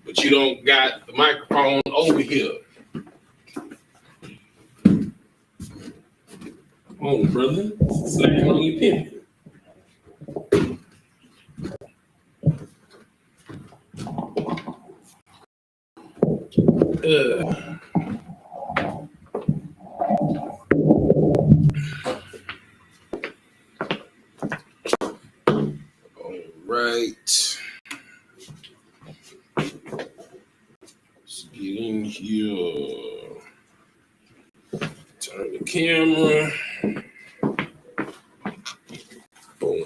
but you don't got the microphone over here. Come on, brother. Slam on your pen. All right. Let's get in here. Turn the camera. Boom.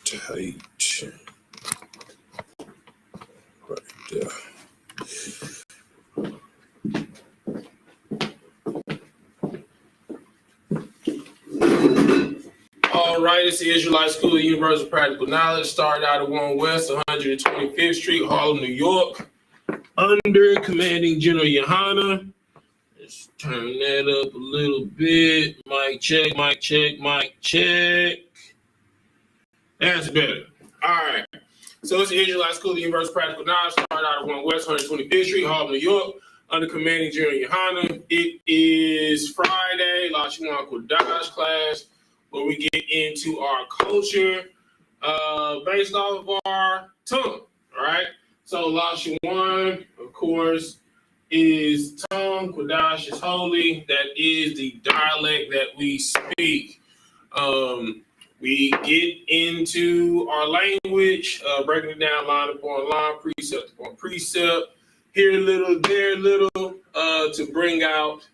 Tight. Right there. All right, it's the Israelite School of Universal Practical Knowledge. Started out at 1 West 125th Street, Harlem, New York, under Commanding General YAHANNA. Let's turn that up a little bit. Mic check, mic check, mic check. That's better. All right. So it's the Israelite School of Universal Practical Knowledge. Started out at 1 West 125th Street, Harlem, New York, under Commanding General YAHANNA. It is Friday, Lashawan Qadash class, where we get into our culture based off of our tongue, all right? So Lashawan, of course, is tongue. Qadash is holy. That is the dialect that we speak. We get into our language, breaking it down line upon line, precept upon precept, here a little, there a little, to bring out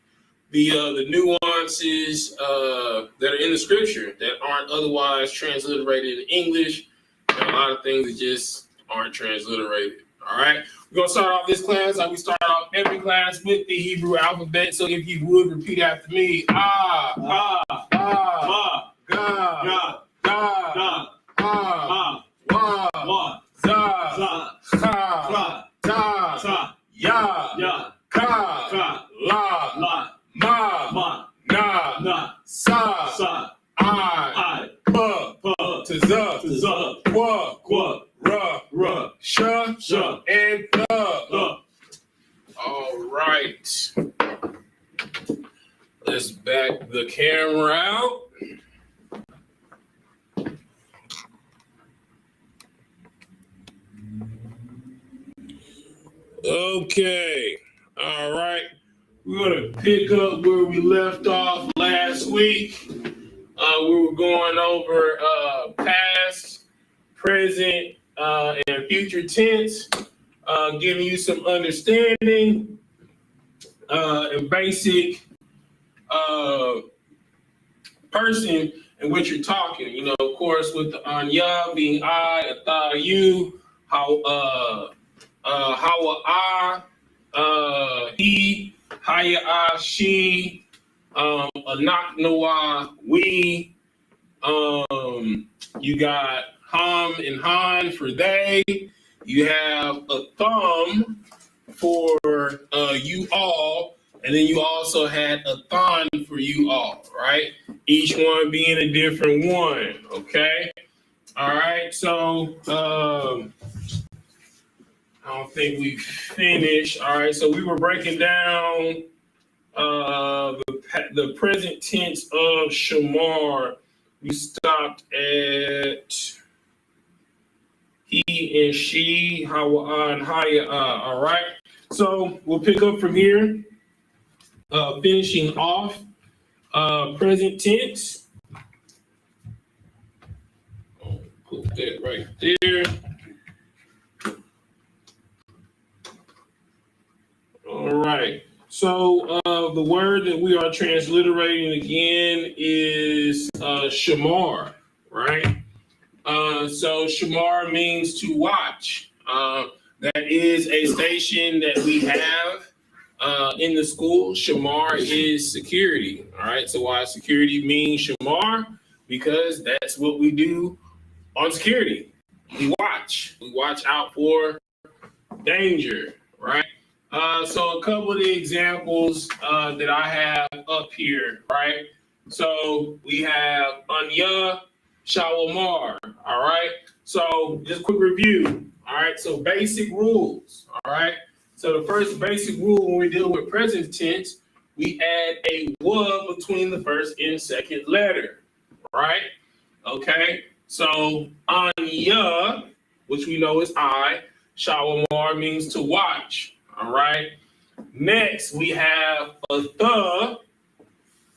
the nuances that are in the scripture that aren't otherwise transliterated in English. And a lot of things that just aren't transliterated. All right, we're gonna start off this class like we start off every class with the Hebrew alphabet. So if you would repeat after me, and all right. Let's back the camera out. Okay. All right. We're going to pick up where we left off last week. We were going over past, present, and future tense, giving you some understanding and basic person in which you're talking. You know, of course, with the anya being I, atha you, how I, he, haya I, she, anak noah, we. You got ham and han for they. You have a thumb for you all, and then you also had a thon for you all, right? Each one being a different one, okay? All right, so I don't think we finished. All right, so we were breaking down the present tense of shamar. We stopped at he and she, hawa and haya. All right, so we'll pick up from here. Finishing off present tense. I'll put that right there. All right. So the word that we are transliterating again is shamar, right? So shamar means to watch. That is a station that we have in the school. Shamar is security. All right. So why security means shamar? Because that's what we do on security. We watch. We watch out for danger, right? So a couple of the examples that I have up here, right? So we have Anya Shawamar. All right. So just quick review. All right. So basic rules. All right. So the first basic rule when we deal with present tense, we add a "wa" between the first and second letter. Right. Okay. So Anya, which we know is I, Shawamar means to watch. All right. Next, we have a the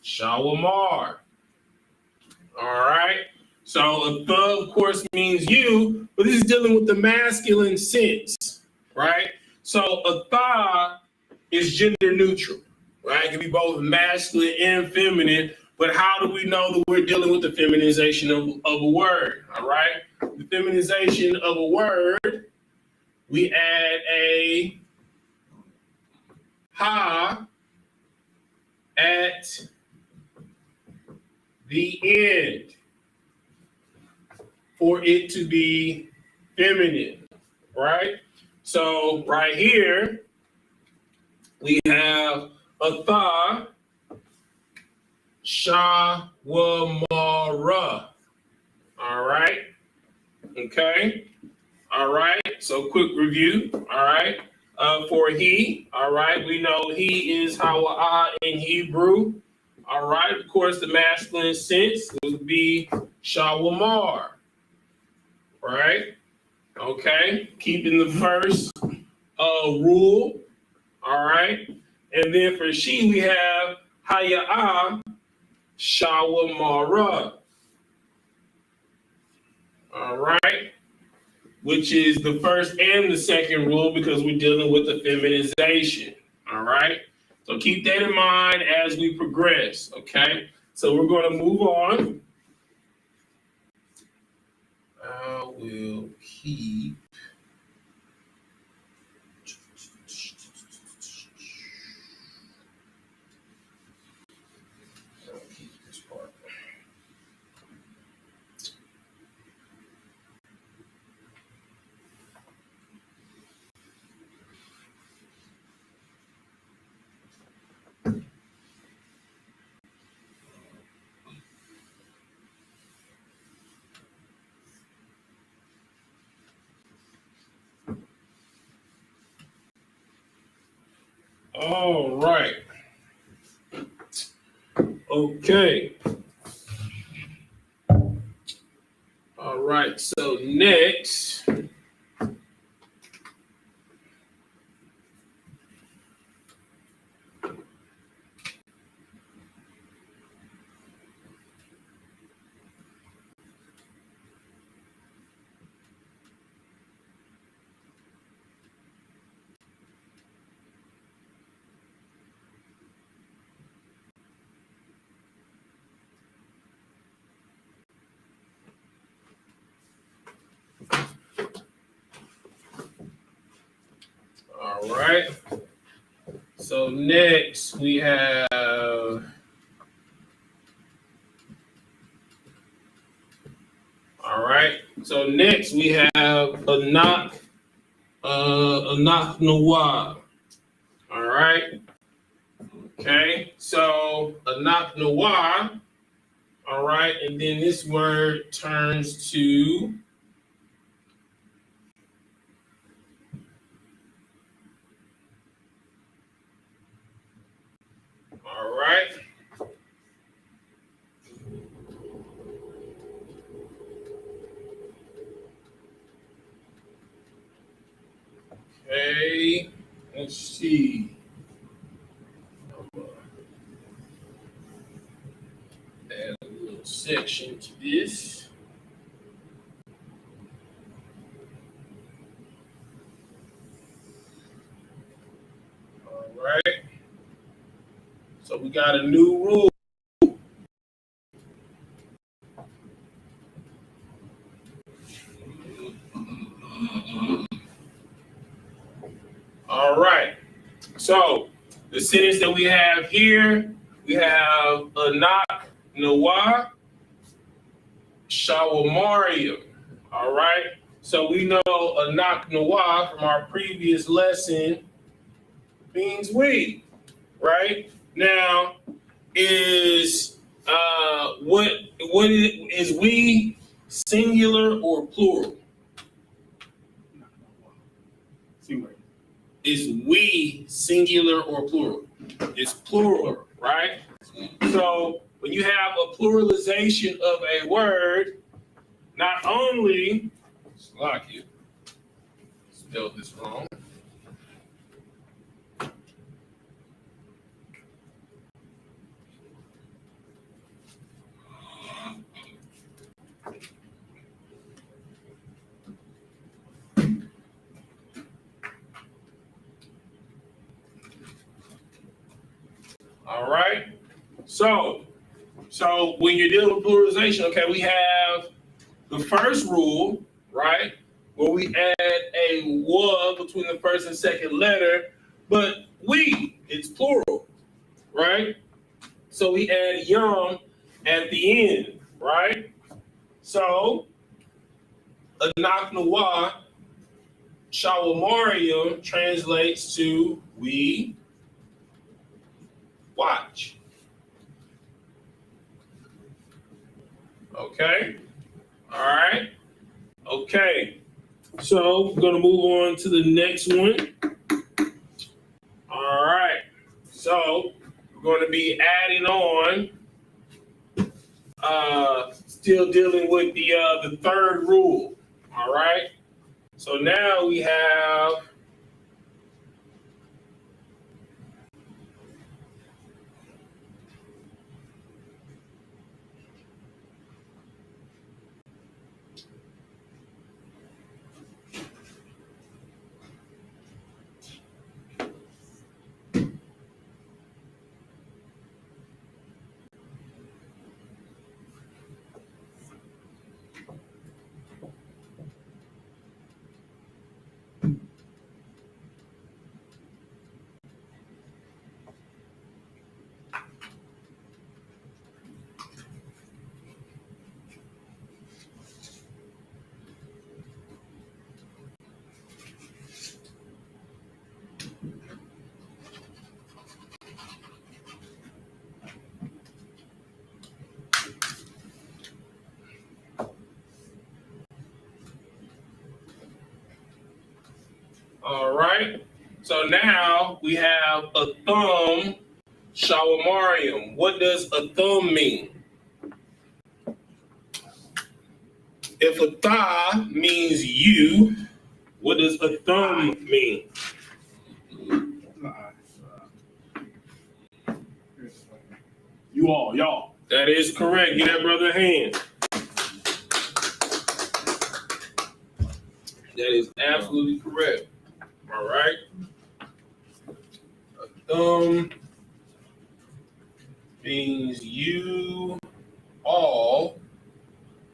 Shawamar. All right. So a the, of course, means you, but this is dealing with the masculine sense, right? So a tha is gender neutral, right? It can be both masculine and feminine, but how do we know that we're dealing with the feminization of a word? All right. The feminization of a word, we add a ha at the end for it to be feminine, right? So right here, we have a tha shawamara. All right. Okay. All right. So quick review. All right. For he, all right, we know he is Hawa in Hebrew. All right. Of course, the masculine sense would be Shawamar. Right? Okay. Keeping the first rule. All right. And then for she, we have Haya'a Shawamara. All right. Which is the first and the second rule because we're dealing with the feminization. All right. So keep that in mind as we progress. Okay. So we're going to move on. I will keep. This part. All right. Okay. All right. So next. All right. So next we have all right. So next we have a knock noir. All right. Okay. So a knock noir. All right. And then this word turns to all right. Okay, let's see. Add a little section to this. All right. So we got a new rule. All right. So the sentence that we have here, we have a knock noah shawamarium. All right. So we know a knock noah from our previous lesson means we. Right now, is What is we singular or plural? Singular. Is we singular or plural? It's plural, right? So when you have a pluralization of a word, not only, like you spelled this wrong. All right. So when you're dealing with pluralization, okay, we have the first rule, right, where we add a "wa" between the first and second letter, but it's plural, right? So we add "yum" at the end, right? So Anak Nawa Shawamarium translates to "we watch." Okay. All right. Okay. So we're gonna move on to the next one. All right. So we're going to be adding on. Still dealing with the third rule. All right. So now we have. All right. So now we have a thumb shawamarium. What does a thumb mean? If a tha means you, what does a thumb mean? You all, y'all. That is correct. Give that brother a hand. That is absolutely correct. All right. A thumb means you all,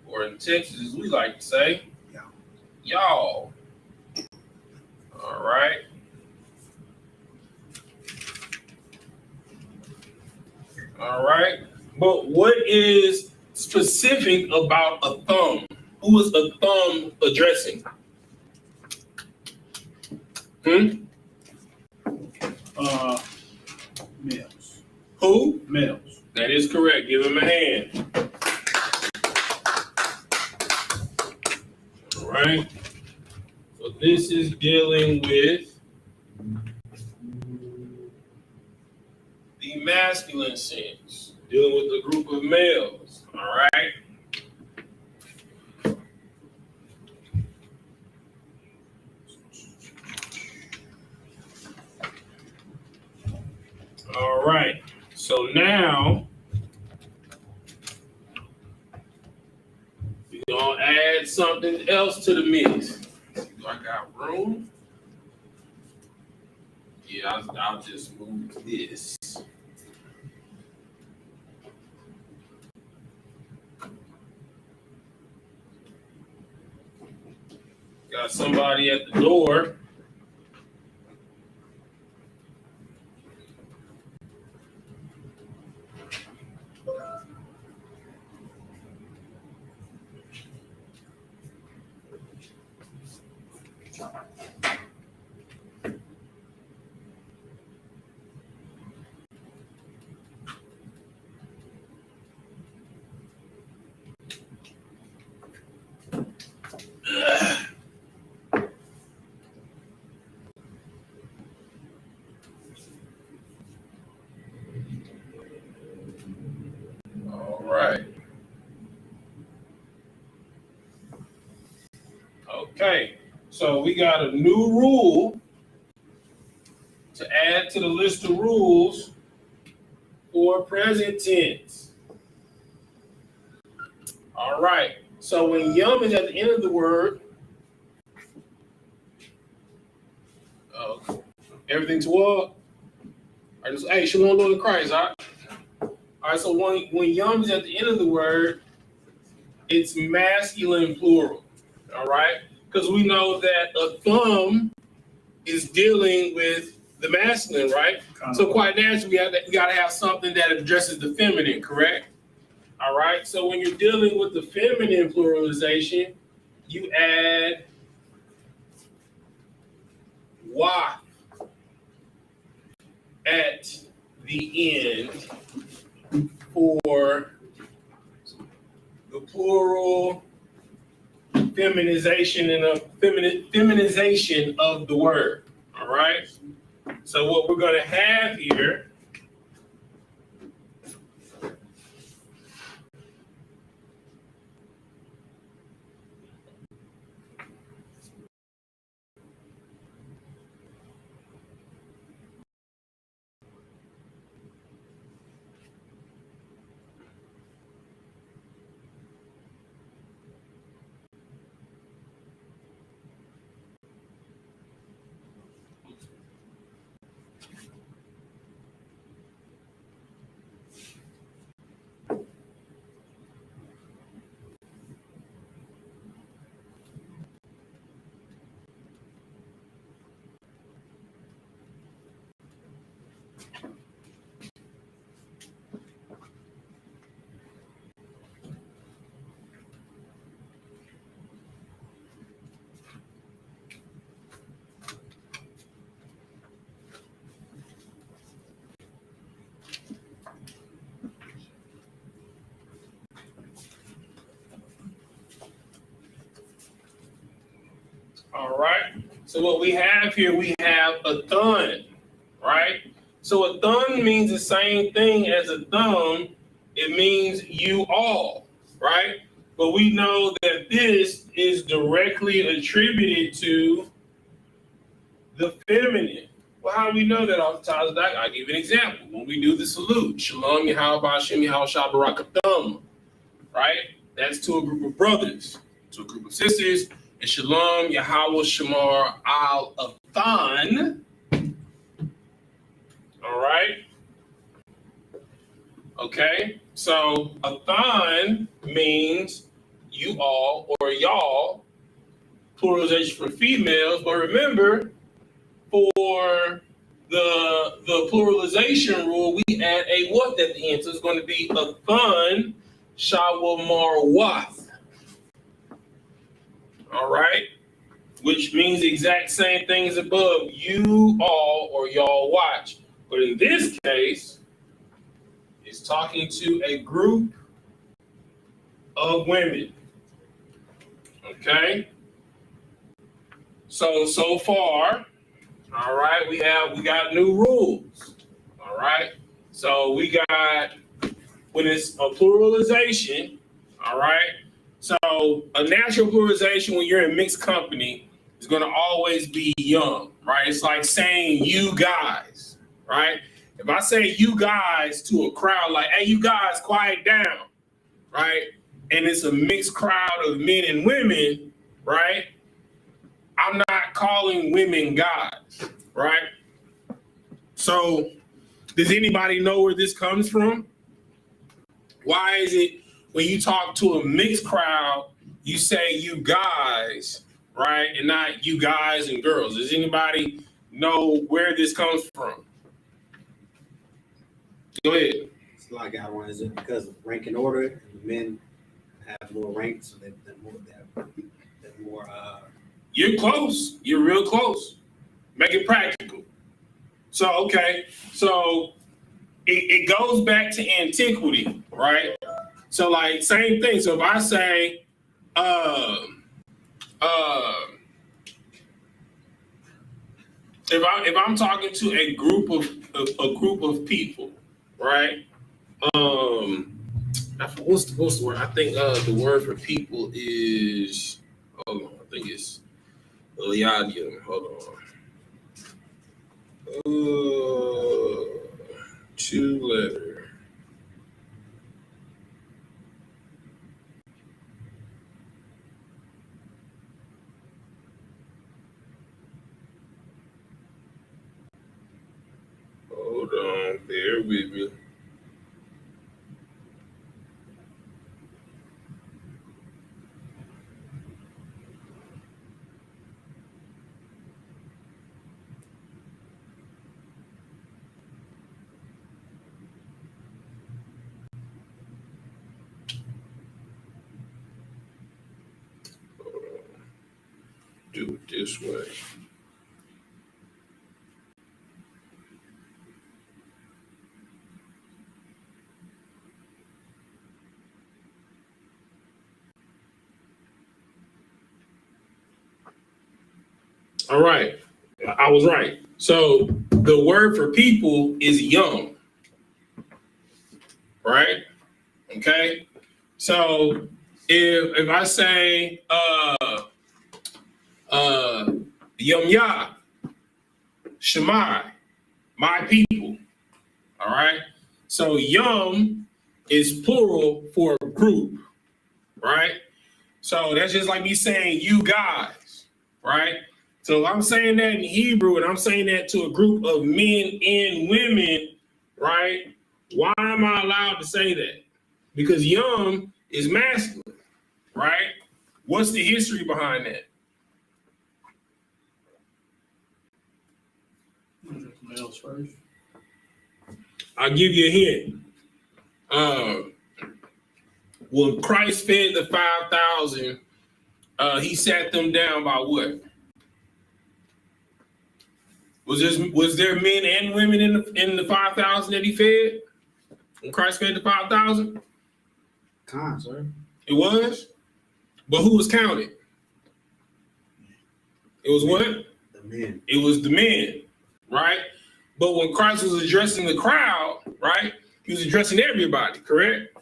or in Texas, we like to say, y'all. All right. All right. But what is specific about a thumb? Who is a thumb addressing? Males. Who? Males. That is correct. Give him a hand. All right. So this is dealing with the masculine sense, dealing with a group of males. All right. All right. So now we're gonna add something else to the mix. Do I got room? Yeah, I'll just move this. Got somebody at the door. Okay, so we got a new rule to add to the list of rules for present tense. All right, so when yum is at the end of the word, everything toward. Hey, shalom, Lord of Christ. All right, so when yum is at the end of the word, it's masculine plural. All right, because we know that a thumb is dealing with the masculine, right? So quite naturally, we got to have something that addresses the feminine, correct? All right, so when you're dealing with the feminine pluralization, you add Y at the end for the plural feminization feminization of the word. All right. So what we're going to have here all right. So what we have here, we have a thun, right? So a thun means the same thing as a thumb. It means you all, right? But we know that this is directly attributed to the feminine. Well, how do we know that off the top of the back? I'll give you an example. When we do the salute, Shalom, Yahweh, Hashem, Yahweh, Barakathum, right? That's to a group of brothers, to a group of sisters. And Shalom, Yahweh, Shamar, Al-Athan. All right. Okay. So Athan means you all or y'all, pluralization for females. But remember, for the pluralization rule, we add a what at the end. So it's going to be Athan, Shawamar, Wath. All right, which means the exact same thing as above. You all or y'all watch. But in this case, it's talking to a group of women. Okay. So far, all right, we got new rules. All right. So we got when it's a pluralization, all right. So a natural pluralization when you're in mixed company is going to always be young, right? It's like saying you guys, right? If I say you guys to a crowd, like, hey, you guys, quiet down, right? And it's a mixed crowd of men and women, right? I'm not calling women guys, right? So does anybody know where this comes from? Why is it when you talk to a mixed crowd, you say you guys, right? And not you guys and girls. Does anybody know where this comes from? Go ahead. So I got one. Is it because of rank and order? And the men have lower rank, so they're more. You're close. You're real close. Make it practical. So, okay. So it goes back to antiquity, right? So like same thing. So if I say, if I'm talking to a group of people, right? What's the word? I think the word for people is. Hold on. I think it's Eliadium. Hold on. 2-letter. Hold on, bear with me. Do it this way. All right. I was right. So the word for people is young, right? Okay. So if I say Yum Yah, Shemai, my people. All right. So Yum is plural for a group, right? So that's just like me saying you guys, right? So I'm saying that in Hebrew and I'm saying that to a group of men and women, right? Why am I allowed to say that? Because Yum is masculine, right? What's the history behind that? Males first. I'll give you a hint. When Christ fed the 5,000, he sat them down by what? Was there men and women in the 5,000 that he fed? When Christ fed the 5,000? Sir. It was? But who was counted? It was what? The men. It was the men, right? But when Christ was addressing the crowd, right, he was addressing everybody, correct?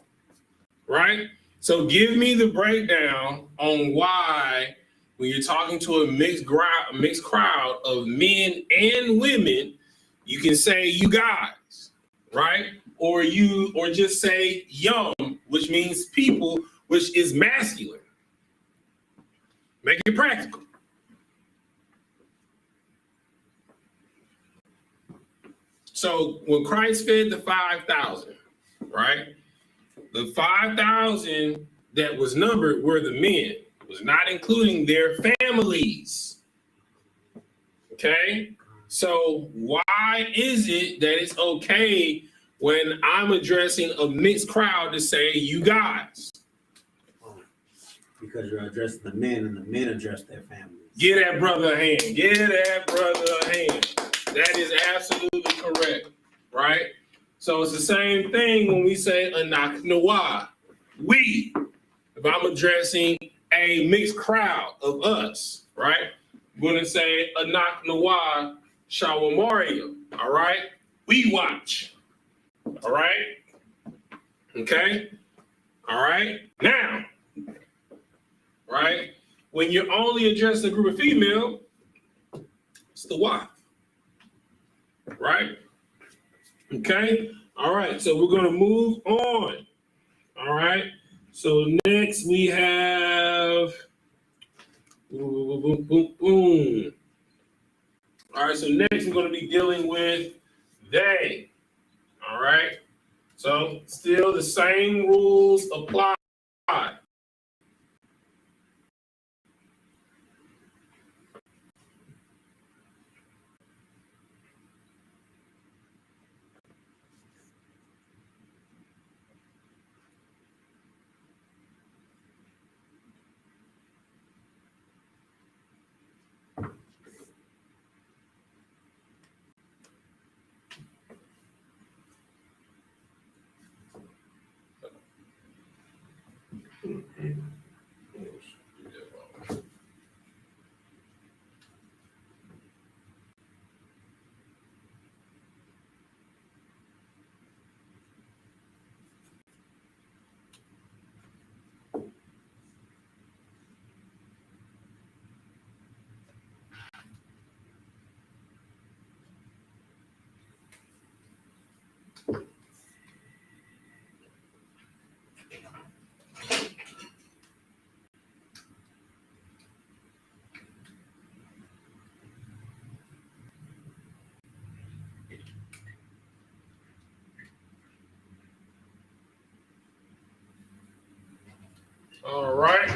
Right? So give me the breakdown on why when you're talking to a mixed crowd of men and women, you can say you guys, right? Or just say young, which means people, which is masculine. Make it practical. So when Christ fed the 5,000, right? The 5,000 that was numbered were the men. It was not including their families. Okay? So why is it that it's okay when I'm addressing a mixed crowd to say you guys? Because you're addressing the men and the men address their families. Give that brother a hand. Give that brother a hand. That is absolutely correct, right? So it's the same thing when we say Anak Nawah. We, if I'm addressing a mixed crowd of us, right? I'm going to say Anak Nawah Shawamaria, all right? We watch, all right? Okay? All right? Now, right? When you're only addressing a group of female, it's the wife, right? Okay? All right, so we're going to move on. All right, so next we have boom, boom, boom, boom. All right, so next we're going to be dealing with they. All right, so still the same rules apply. All right.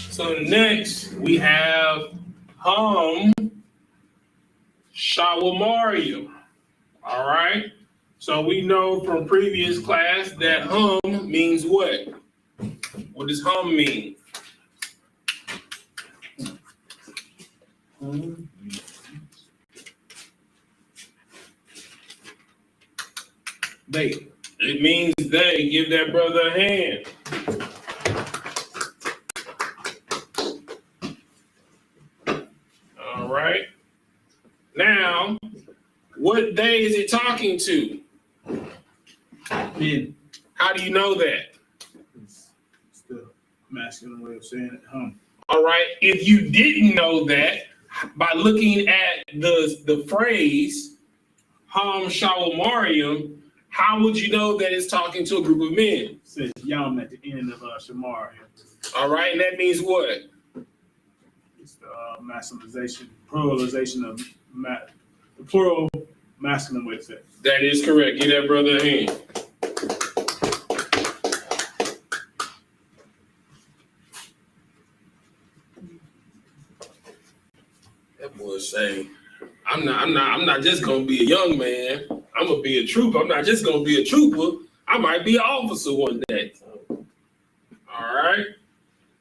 So next we have Shawamaria. All right. So we know from previous class that means what? What does mean? They. It means they. Give that brother a hand. All right. Now, what they is it talking to? Men. How do you know that? It's the masculine way of saying it. All right. If you didn't know that, by looking at the phrase Shawamariam, how would you know that it's talking to a group of men? It says Yam at the end of Shamar. All right. And that means what? It's the masculinization, pluralization of the plural masculine way of saying it. That is correct. Give that brother a hand. That boy say, I'm not just gonna be a young man. I'm gonna be a trooper. I'm not just gonna be a trooper. I might be an officer one day. All right.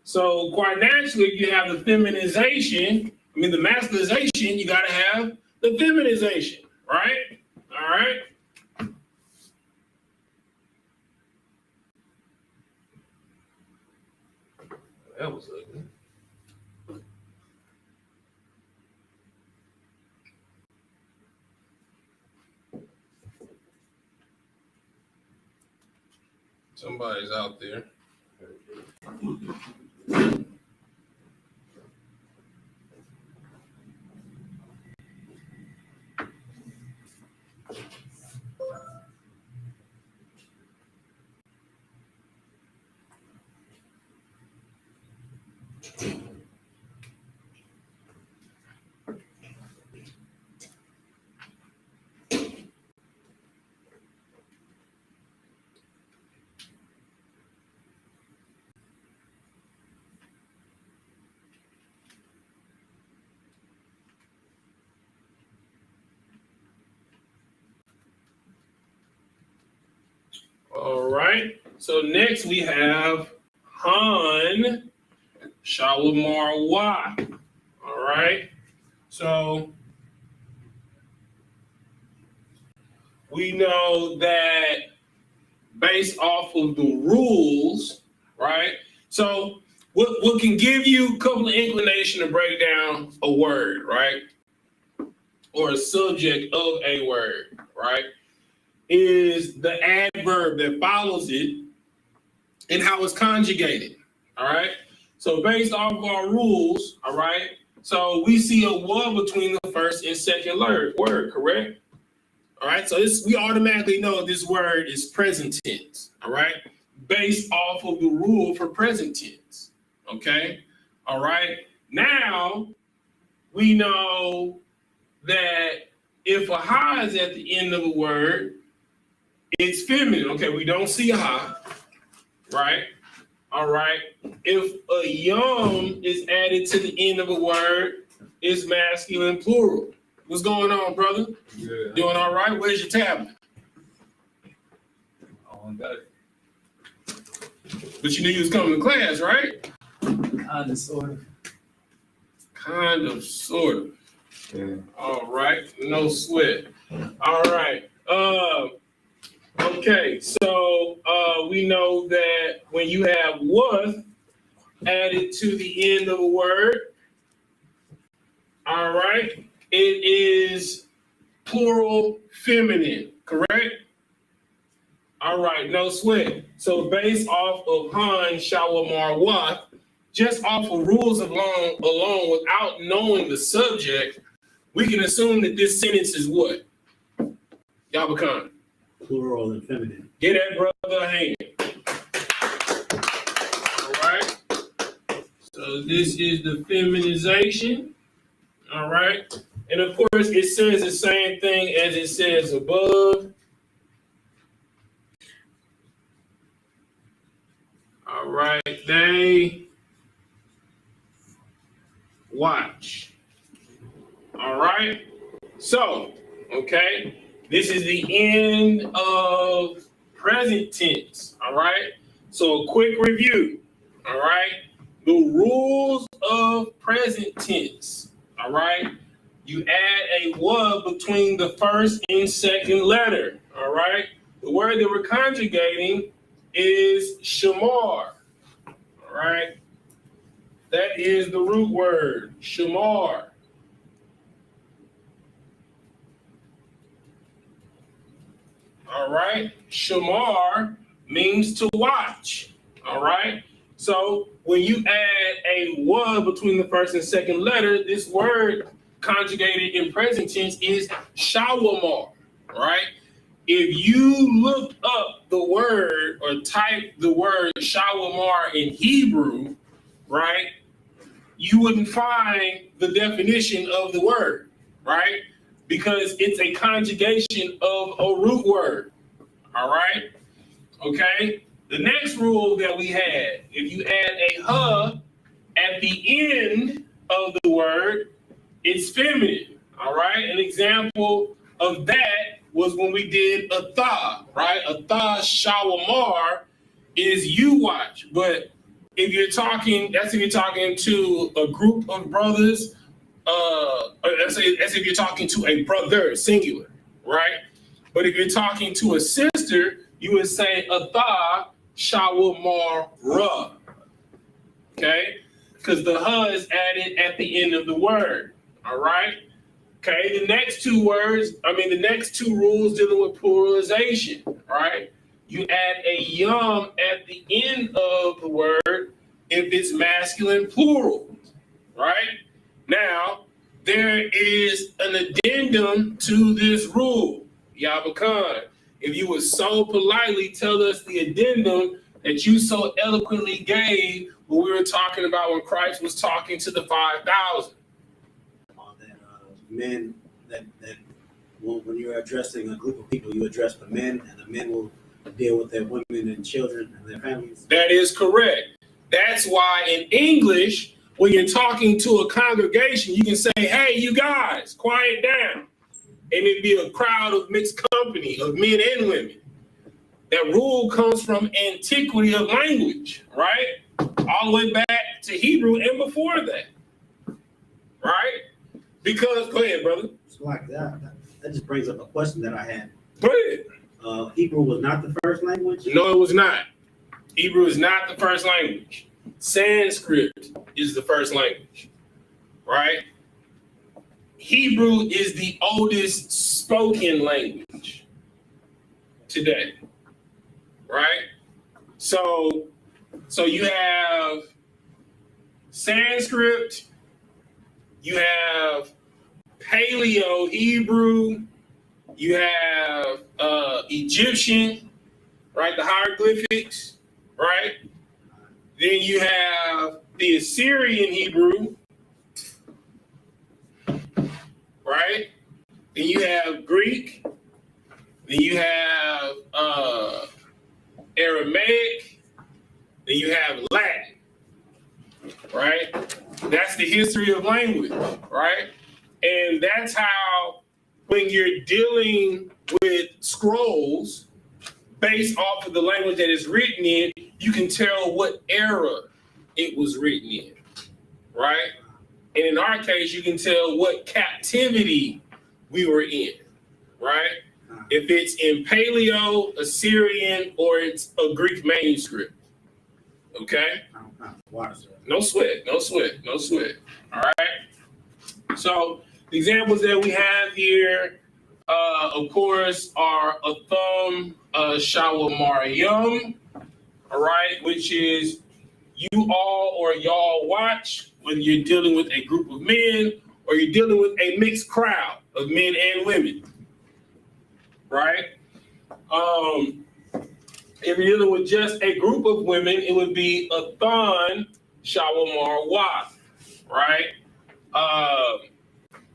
So quite naturally, you have the feminization. I mean, the masculinization. You gotta have the feminization, right? All right. That was ugly. Somebody's out there. All right. So next we have Han Shawamarwa. All right. So we know that based off of the rules, right? So what can give you a couple of inclination to break down a word, right? Or a subject of a word, right? Is the adverb that follows it and how it's conjugated. All right. So based off of our rules, all right. So we see a "wa" between the first and second word, correct? All right. So we automatically know this word is present tense. All right. Based off of the rule for present tense. Okay. All right. Now we know that if a "ha" is at the end of a word, it's feminine. Okay, we don't see a "ha," right? All right. If a "yum" is added to the end of a word, it's masculine plural. What's going on, brother? Yeah. Doing all right? Where's your tablet? I got it. But you knew you was coming to class, right? Kind of, sort of. Kind of, sort of. Yeah. All right. No sweat. All right. Okay, so we know that when you have "was" added to the end of a word, all right, it is plural feminine, correct? All right, no sweat. So based off of Han Shawamarwa, just off of rules alone without knowing the subject, we can assume that this sentence is what? YAHANNA. Plural and feminine. Get that brother a hand. All right. So this is the feminization. All right. And of course, it says the same thing as it says above. All All right, they watch. All right, so, okay, this is the end of present tense. All right, so a quick review. All right, the rules of present tense. All right, you add a "wa" between the first and second letter. All right, the word that we're conjugating is shamar. All right, that is the root word, shamar. All right, shamar means to watch. All right, so when you add a "wa" between the first and second letter, this word conjugated in present tense is shawamar. Right? If you look up the word or type the word shawamar in Hebrew, right, you wouldn't find the definition of the word, right? Because it's a conjugation of a root word. All right? Okay? The next rule that we had, if you add a "huh" at the end of the word, it's feminine. All right? An example of that was when we did a "tha," right? A "tha shawamar" is you watch. But if you're talking, that's if you're talking to a group of brothers, that's if you're talking to a brother, singular, right? But if you're talking to a sister, you would say a "tha shawamar ra," okay? Because the "huh" is added at the end of the word, all right? Okay, the next two rules dealing with pluralization, right? You add a "yum" at the end of the word if it's masculine plural, right? Now, there is an addendum to this rule, YAHANNA. If you would so politely tell us the addendum that you so eloquently gave when we were talking about when Christ was talking to the 5,000. Men that when you're addressing a group of people, you address the men, and the men will deal with their women and children and their families. That is correct. That's why in English, when you're talking to a congregation, you can say, "Hey, you guys, quiet down." And it'd be a crowd of mixed company of men and women. That rule comes from antiquity of language, right? All the way back to Hebrew and before that, right? Because, go ahead, brother. So like that just brings up a question that I had. Go ahead. Hebrew was not the first language? No, it was not. Hebrew is not the first language. Sanskrit is the first language, right? Hebrew is the oldest spoken language today, right? So you have Sanskrit, you have Paleo Hebrew, you have Egyptian, right? The hieroglyphics, right? Then you have the Assyrian Hebrew, right? Then you have Greek. Then you have Aramaic. Then you have Latin, right? That's the history of language, right? And that's how, when you're dealing with scrolls based off of the language that it's written in, you can tell what era it was written in, right? And in our case, you can tell what captivity we were in, right? If it's in Paleo, Assyrian, or it's a Greek manuscript, okay? No sweat. All right? So the examples that we have here, of course, are a thumb, shawamariyum, all right, which is you all or y'all watch, whether you're dealing with a group of men or you're dealing with a mixed crowd of men and women, right? If you're dealing with just a group of women, it would be a thon shawamar wa, right?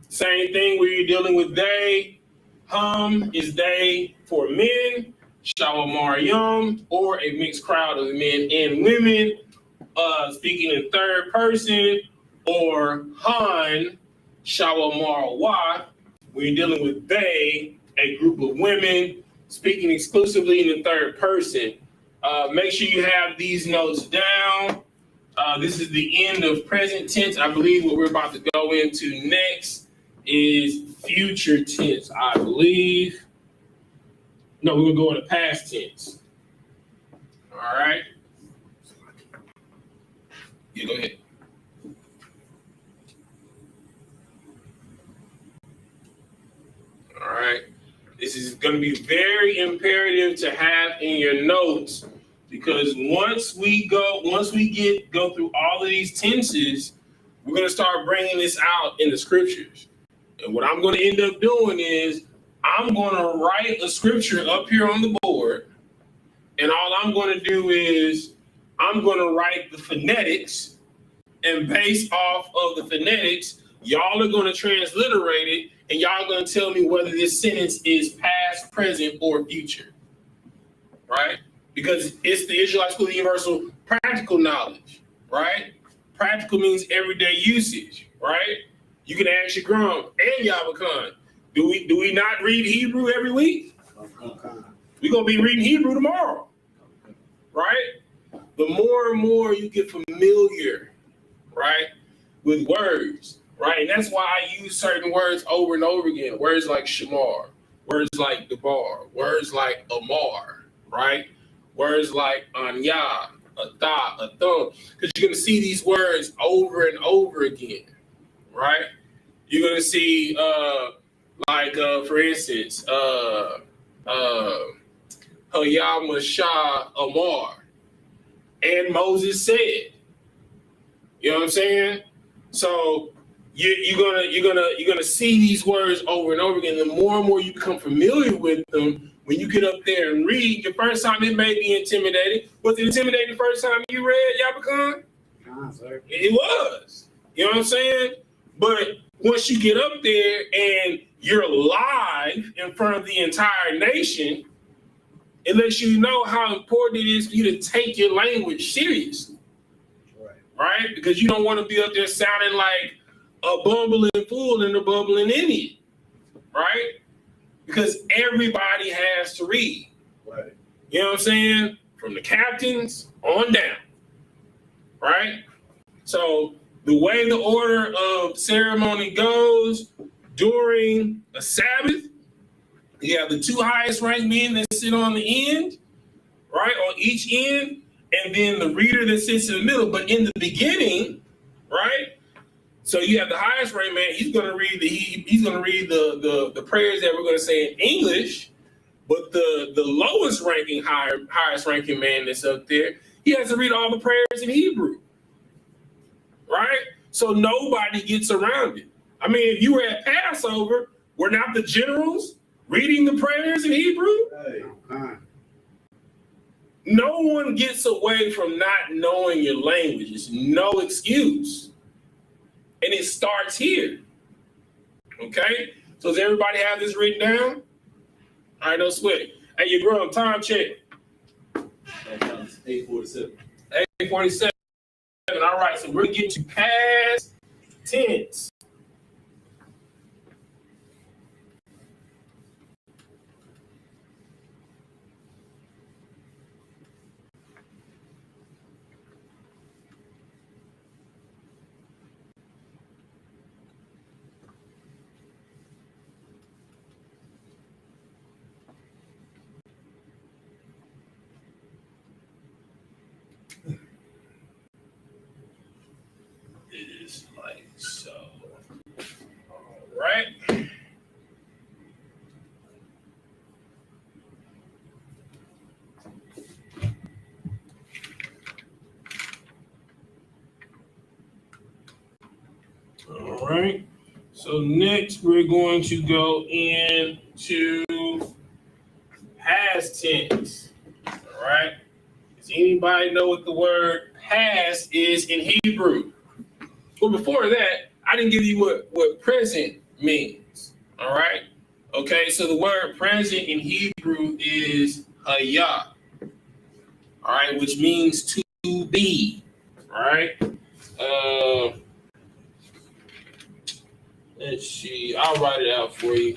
Same thing where you're dealing with they. Hum is they for men. Shawamariyam, or a mixed crowd of men and women, speaking in third person, or Han Shawamarawa, when you're dealing with they, a group of women, speaking exclusively in the third person. Make sure you have these notes down. This is the end of present tense. I believe what we're about to go into next is future tense, I believe. No, we're going to go into past tense. All right. Yeah, go ahead. All right. This is going to be very imperative to have in your notes, because once we go through all of these tenses, we're going to start bringing this out in the scriptures. And what I'm going to end up doing is I'm going to write a scripture up here on the board, and all I'm going to do is I'm going to write the phonetics, and based off of the phonetics, y'all are going to transliterate it, and y'all are going to tell me whether this sentence is past, present, or future, right? Because it's the Israelite School of Universal practical knowledge, right? Practical means everyday usage, right? You can ask your Grum and Yahanan. Do we not read Hebrew every week? We're going to be reading Hebrew tomorrow, right? The more and more you get familiar, right, with words, right? And that's why I use certain words over and over again. Words like shamar, words like debar, words like amar, right? Words like anya, atha, athon, because you're going to see these words over and over again, right? You're going to see, for instance, Hayama Shah Amar, and Moses said. You know what I'm saying? So you're gonna see these words over and over again. The more and more you become familiar with them, when you get up there and read, the first time it may be intimidating. Was it intimidating the first time you read Yahanan? Sir. It was. You know what I'm saying? But once you get up there and you're live in front of the entire nation, it lets you know how important it is for you to take your language seriously. Right? Because you don't want to be up there sounding like a bumbling fool and a bumbling idiot. Right? Because everybody has to read. Right. You know what I'm saying? From the captains on down. Right? So the way the order of ceremony goes during a Sabbath, you have the two highest ranked men that sit on the end, right? On each end. And then the reader that sits in the middle. But in the beginning, right? So you have the highest ranked man. He's going to read the prayers that we're going to say in English. But the lowest ranking, highest ranking man that's up there, he has to read all the prayers in Hebrew, right? So nobody gets around it. I mean, if you were at Passover, were not the generals reading the prayers in Hebrew? Hey. No one gets away from not knowing your language. It's no excuse. And it starts here. Okay? So does everybody have this written down? All right, no sweat. Hey, you girl, time check. 8:47. 8:47. All right, so we're getting to past tense. It is like so. All right. All right. So next we're going to go into past tense. All right. Does anybody know what the word past is in Hebrew? Well, before that, I didn't give you what present means. All right. Okay. So the word present in Hebrew is Haya. All right, which means to be. All right. Let's see. I'll write it out for you.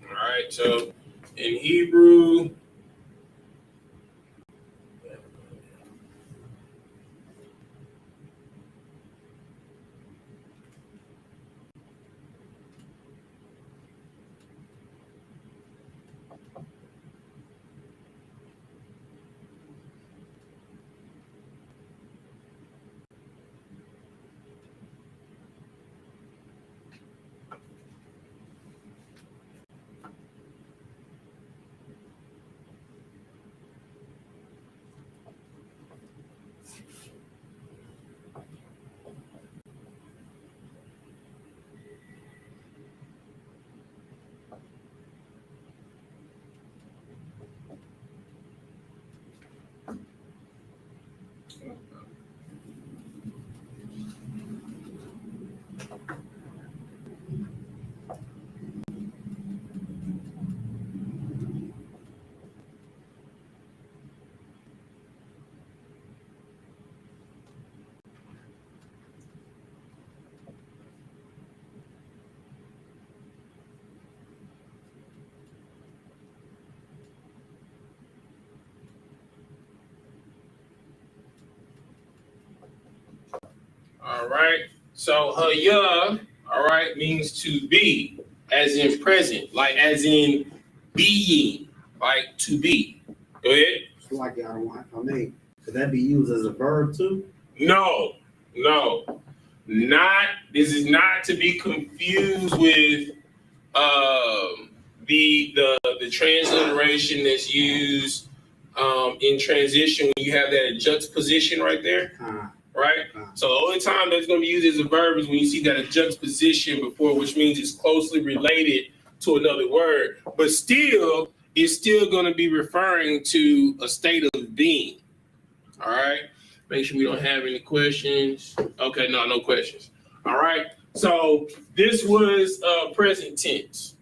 All right. So in Hebrew. All right. So haya, all right, means to be, as in present, like as in being, like to be. Go ahead. It's like if I may, could that be used as a verb too? No, not. This is not to be confused with the transliteration that's used in transition when you have that juxtaposition right there. Right? So the only time that's going to be used as a verb is when you see that a juxtaposition before, which means it's closely related to another word, but still, it's still going to be referring to a state of being. All right? Make sure we don't have any questions. Okay, no questions. All right? So this was present tense.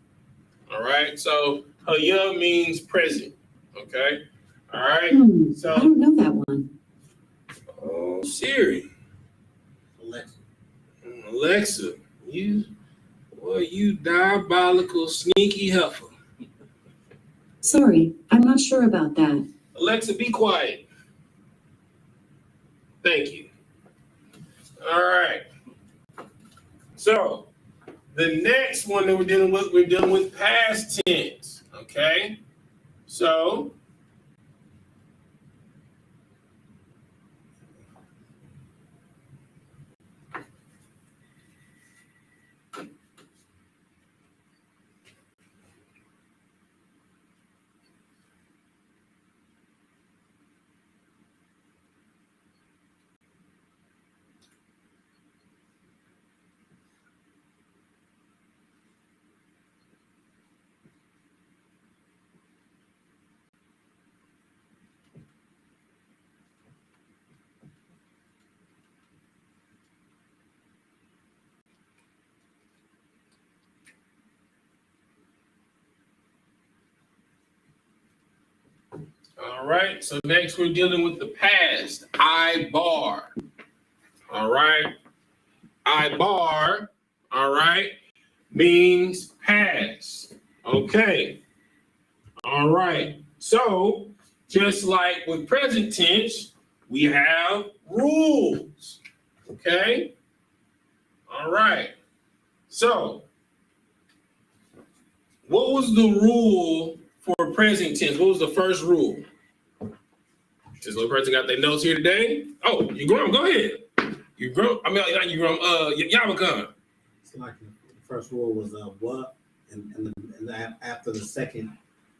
All right? So haya means present. Okay? All right? So I don't know that one. Oh, Siri. Alexa, you diabolical, sneaky heifer. Sorry, I'm not sure about that. Alexa, be quiet. Thank you. All right. So, the next one that we're dealing with past tense. Okay? So, all right. So next we're dealing with the past. I bar. All right. I bar. All right. Means past. Okay. All right. So just like with present tense, we have rules. Okay. All right. So what was the rule for present tense? What was the first rule? This little person got their notes here today. Oh, you grown? Go ahead. You grown? I mean, not you grown. Yahweh. It's like the first rule was what, and after the second,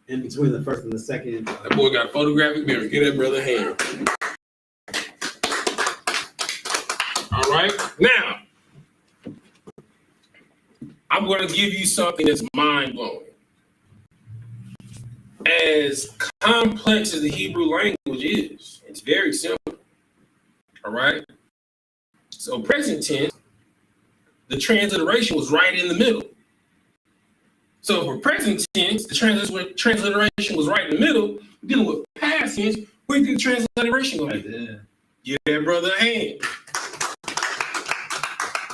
in between the first and the second. That boy got a photographic memory. Get that brother a hand. All right. Now, I'm going to give you something that's mind blowing. As complex as the Hebrew language is, it's very simple. All right. So present tense, the transliteration was right in the middle. So for present tense, the transliteration was right in the middle. Dealing with past tense, where did the transliteration go? Give that brother a hand.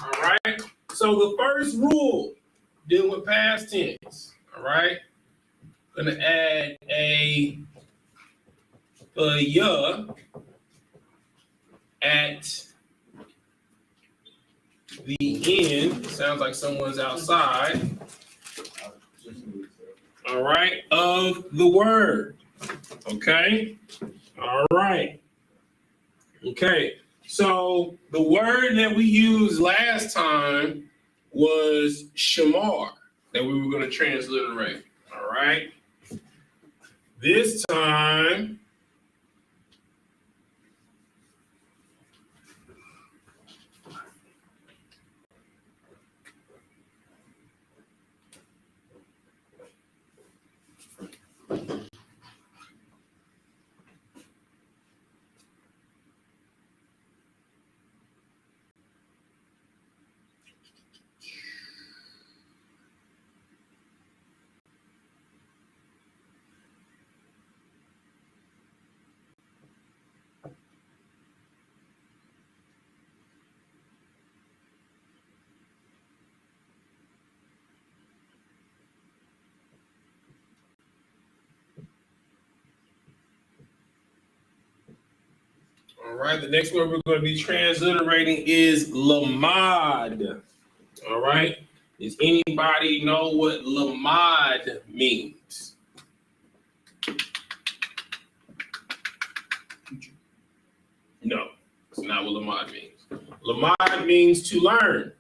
All right. So the first rule dealing with past tense. All right. Gonna add a ya at the end. Sounds like someone's outside. All right, of the word. Okay. All right. Okay. So the word that we used last time was shamar that we were going to transliterate. All right. This time, all right, the next word we're going to be transliterating is lamad. All right. Does anybody know what lamad means? No, it's not what lamad means. Lamad means to learn.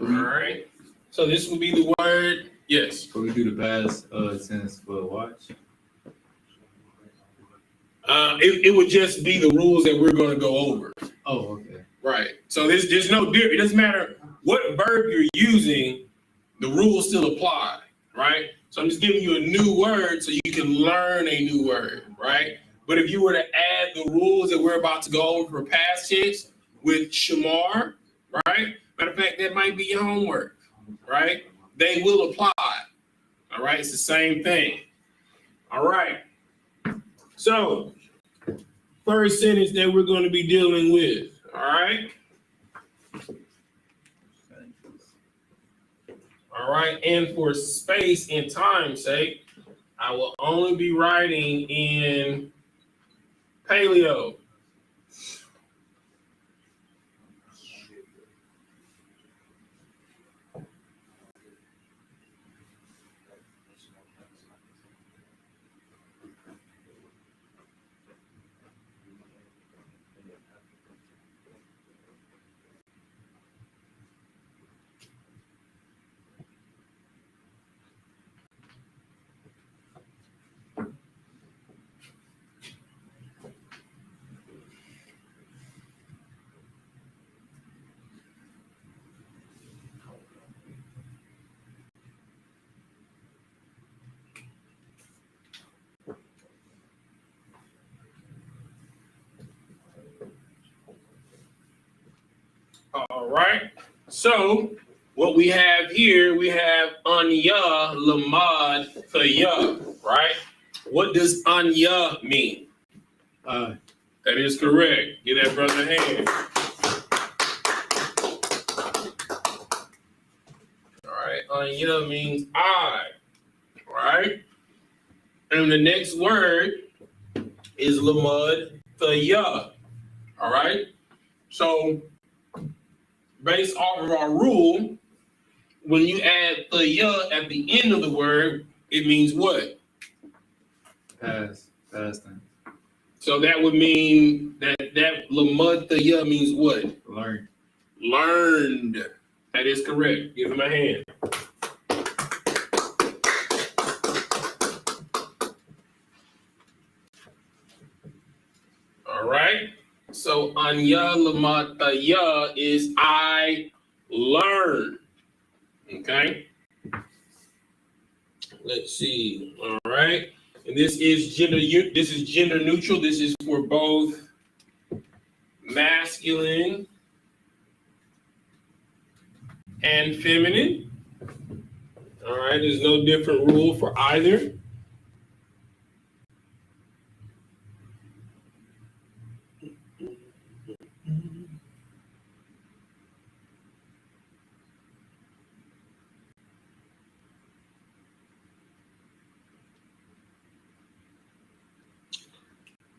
All right. So this will be the word. Yes. Can we do the past tense for watch? It would just be the rules that we're going to go over. Oh, okay. Right. So there's no difference. It doesn't matter what verb you're using, the rules still apply. Right. So I'm just giving you a new word so you can learn a new word. Right. But if you were to add the rules that we're about to go over for past tense with shamar, right? Matter of fact, that might be your homework. Right. They will apply. All right. It's the same thing. All right. So, first sentence that we're going to be dealing with, all right? All right, and for space and time's sake, I will only be writing in paleo. All right. So what we have here, we have anya, lamad, thaya, right? What does anya mean? That is correct. Give that brother a hand. All right. Anya means I, right? And the next word is lamad, thaya. All right. So based off of our rule, when you add the ya at the end of the word, it means what? Past tense. So that would mean that lamad the ya means what? Learn. Learned. That is correct. Give him a hand. All right. So anya lamad the ya is I learn. Okay. Let's see. All right. And this is gender neutral. This is for both masculine and feminine. All right, there's no different rule for either.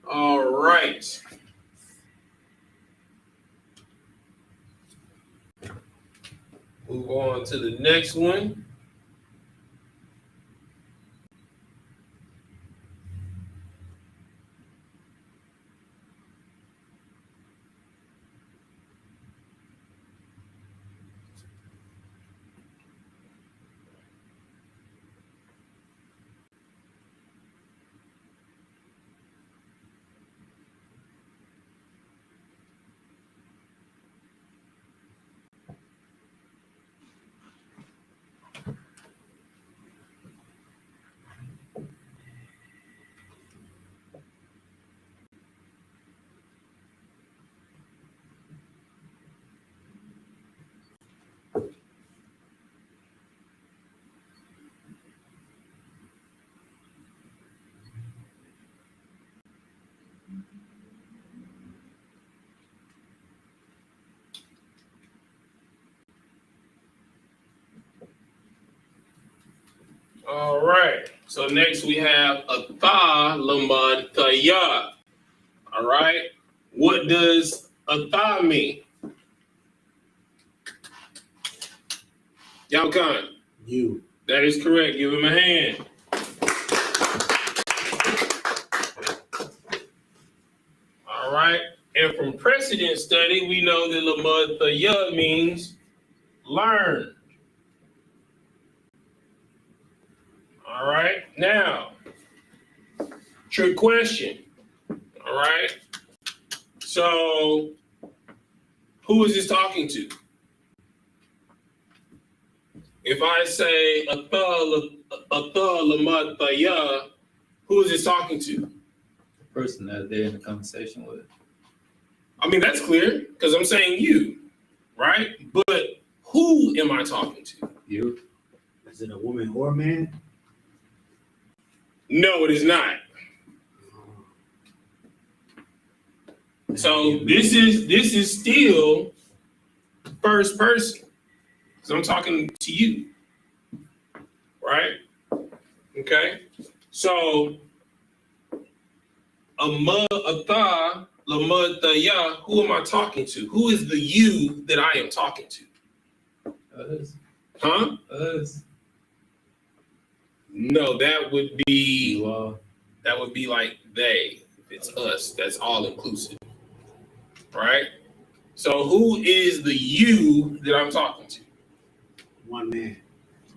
All right. Move on to the next one. All right. So next we have atha lamad thaya. All right. What does atha mean? Yakan. You. That is correct. Give him a hand. All right. And from precedent study, we know that lamad thaya means learn. All right. Now, trick question. All right. So, who is this talking to? If I say atha lamad thaya, who is this talking to? The person that they're in the conversation with. I mean, that's clear because I'm saying you, right? But who am I talking to? You. Is it a woman or a man? No, it is not. So this is still first person because I'm talking to you, right? Okay. So atha lamad thaya, who am I talking to? Who is the you that I am talking to? Us. Huh? Us. No, that would be You all. that would be like they. If it's us, that's all inclusive. Right? So who is the you that I'm talking to? One man.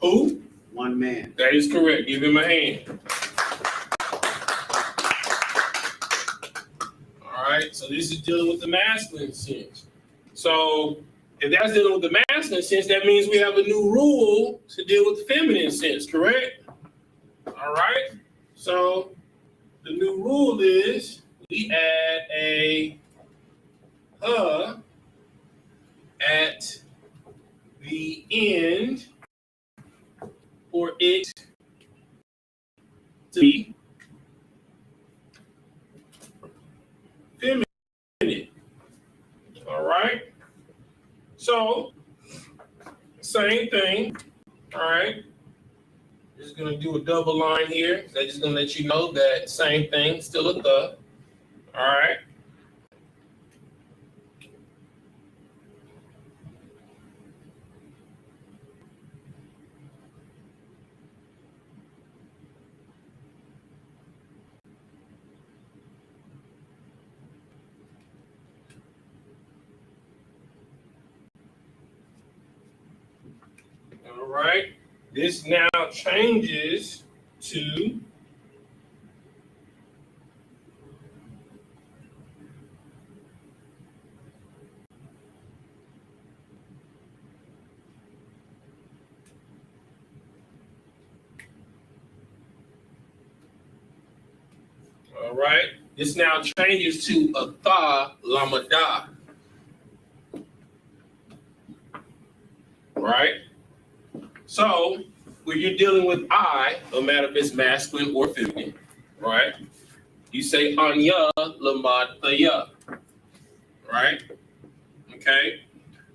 Who? One man. That is correct. Give him a hand. All right. So this is dealing with the masculine sense. So if that's dealing with the masculine sense, that means we have a new rule to deal with the feminine sense, correct? All right. So the new rule is we add a at the end for it to be feminine. All right. So same thing. All right. Just gonna do a double line here. They're just gonna let you know that same thing, still a the. All right. All right. This now changes to all right. This now changes to atha lamada. right? So when you're dealing with I, no matter if it's masculine or feminine, right? You say Anya Lamataya, right? Okay.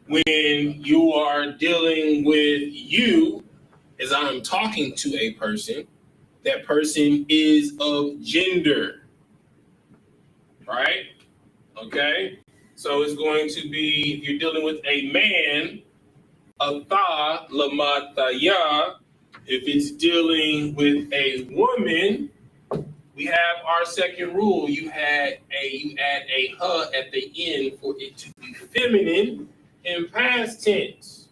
When you are dealing with you, as I'm talking to a person, that person is of gender, right? Okay. So it's going to be, if you're dealing with a man, Atha Lamataya. If it's dealing with a woman, we have our second rule. You add a huh at the end for it to be feminine in past tense.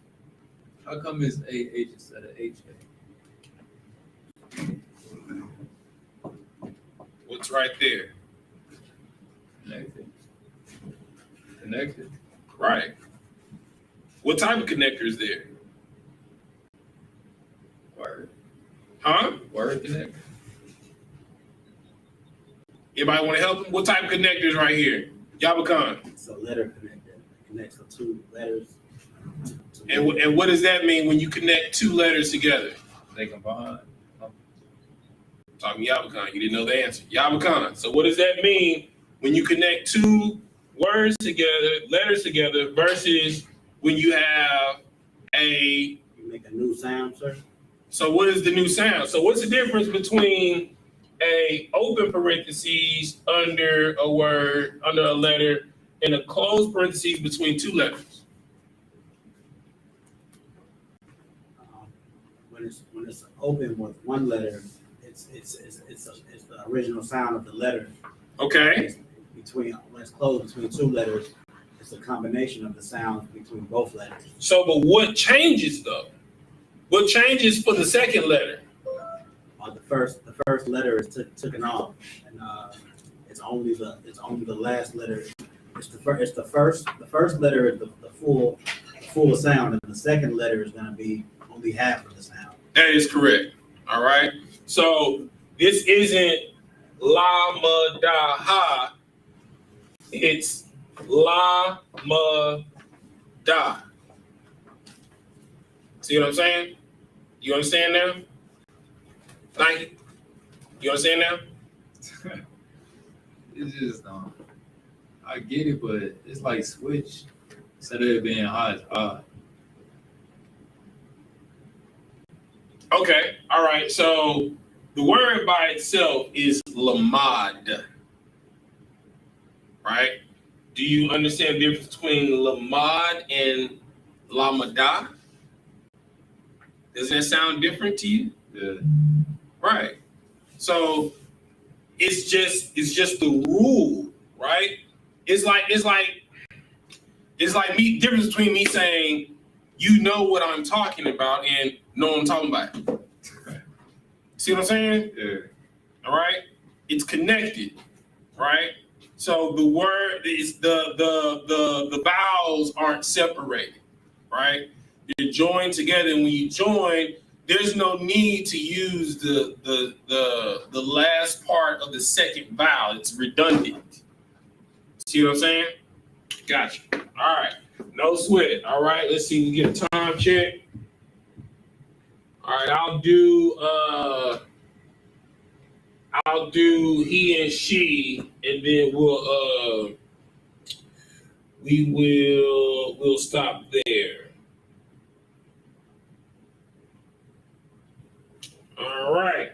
How come it's AH instead of HA? What's right there? Connected. Connected. Right. What type of connector is there? Word. Huh? Word connected. Anybody want to help him? What type of connector is right here? Yabakan. It's a letter connector. It connects the two letters. And what does that mean when you connect two letters together? They combine. Talking Yabakan. You didn't know the answer. Yabakan. So what does that mean when you connect two words together, letters together, versus when you have a... You make a new sound, sir. So what is the new sound? So what's the difference between a open parentheses under a word, under a letter, and a closed parentheses between two letters? When it's open with one letter, it's the original sound of the letter. Okay. When it's closed between two letters, it's a combination of the sounds between both letters. So, but what changes though? What changes for the second letter? The first letter is taken off, and it's only the last letter. The first letter is the full sound, and the second letter is going to be only half of the sound. That is correct. All right. So this isn't la ma da ha. It's la ma da. See what I'm saying? You understand now? Thank you. You understand now? It's just I get it, but it's like switch. Instead of it being hot, it's hot. Okay. All right. So the word by itself is lamad. Right? Do you understand the difference between lamad and lamada? Does that sound different to you? Yeah. Right. So it's just the rule, right? It's like me, difference between me saying you know what I'm talking about and know what I'm talking about. See what I'm saying? Yeah. All right. It's connected, right? So the word is the vowels aren't separated, right? They're joined together, and when you join, there's no need to use the last part of the second vowel. It's redundant. See what I'm saying? Gotcha. All right. No sweat. All right. Let's see. We get a time check. All right. I'll do he and she, and then we'll stop there. All right.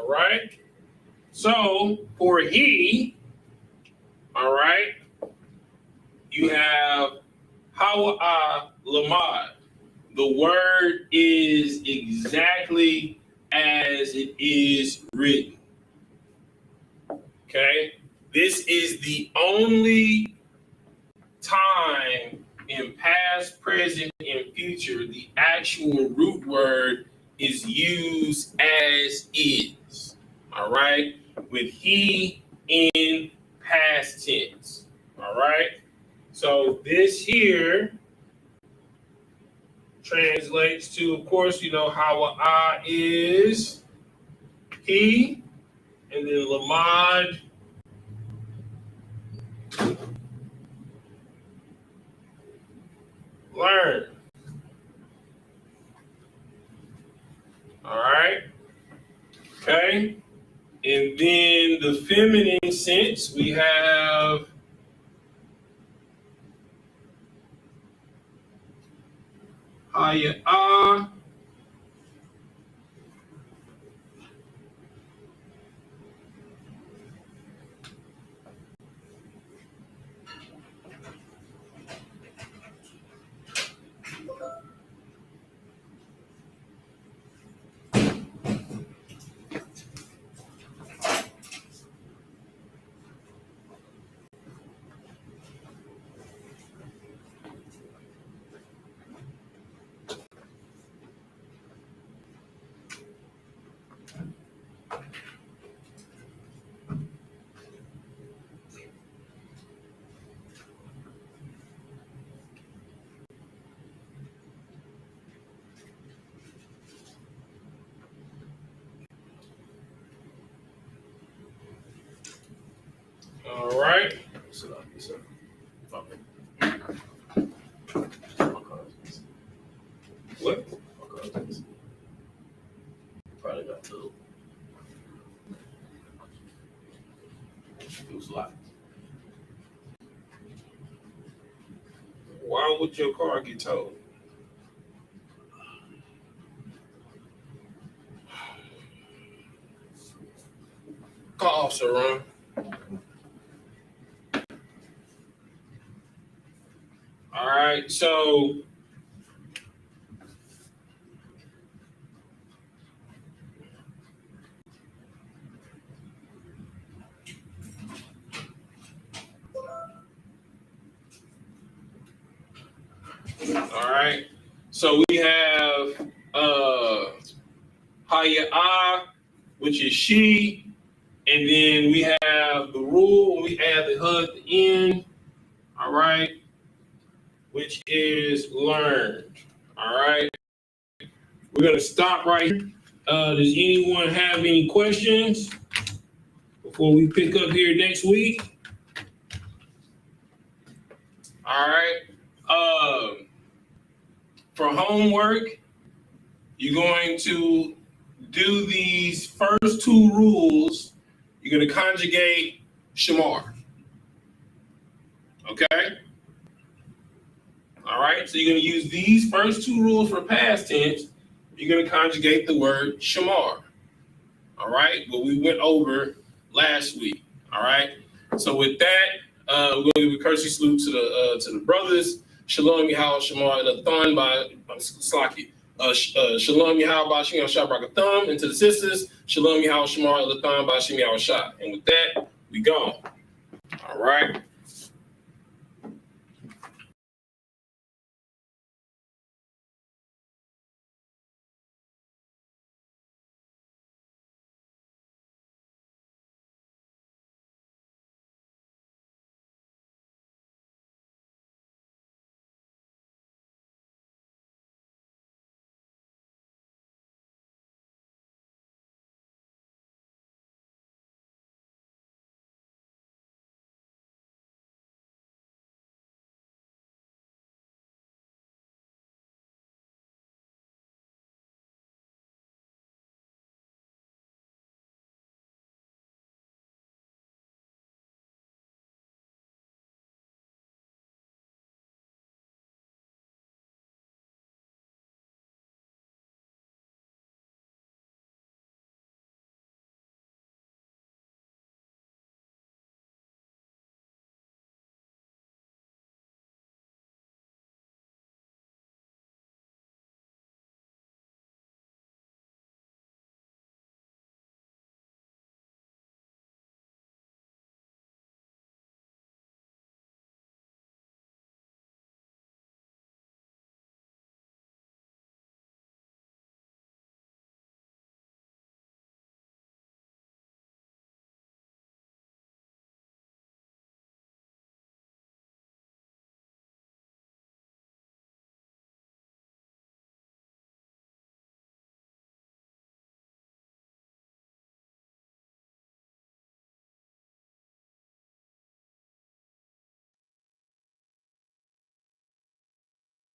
All right. So for he, all right, you have Hawa Lamad. The word is exactly as it is written. Okay? This is the only time in past, present, and future the actual root word is used as is. All right? With he in past tense. All right? So this here translates to, of course, you know, Hawa is he, and then Lamad learn. All right. Okay. And then the feminine sense, we have Haya. All right. What? Probably got two. It was locked. Why would your car get towed? Call Officer Ron. All right, so all right, so we have Haya, which is she, and then we have the rule when we add the HUD at the end, all right, which is learned. All right, we're gonna stop right here. Does anyone have any questions before we pick up here next week? All right. For homework, you're going to do these first two rules. You're going to conjugate shamar. Okay? All right, so you're going to use these first two rules for past tense. You're going to conjugate the word shamar. All right, what we went over last week. All right, so with that, we're going to give a courtesy salute to the brothers. Shalom Yahal Shamar Lathan by Slaki. Shalom Yahal by Shem Shah Brakatham. And to the sisters, Shalom Yahal Shamar Lathan by Shem Shah. And with that, we gone. All right.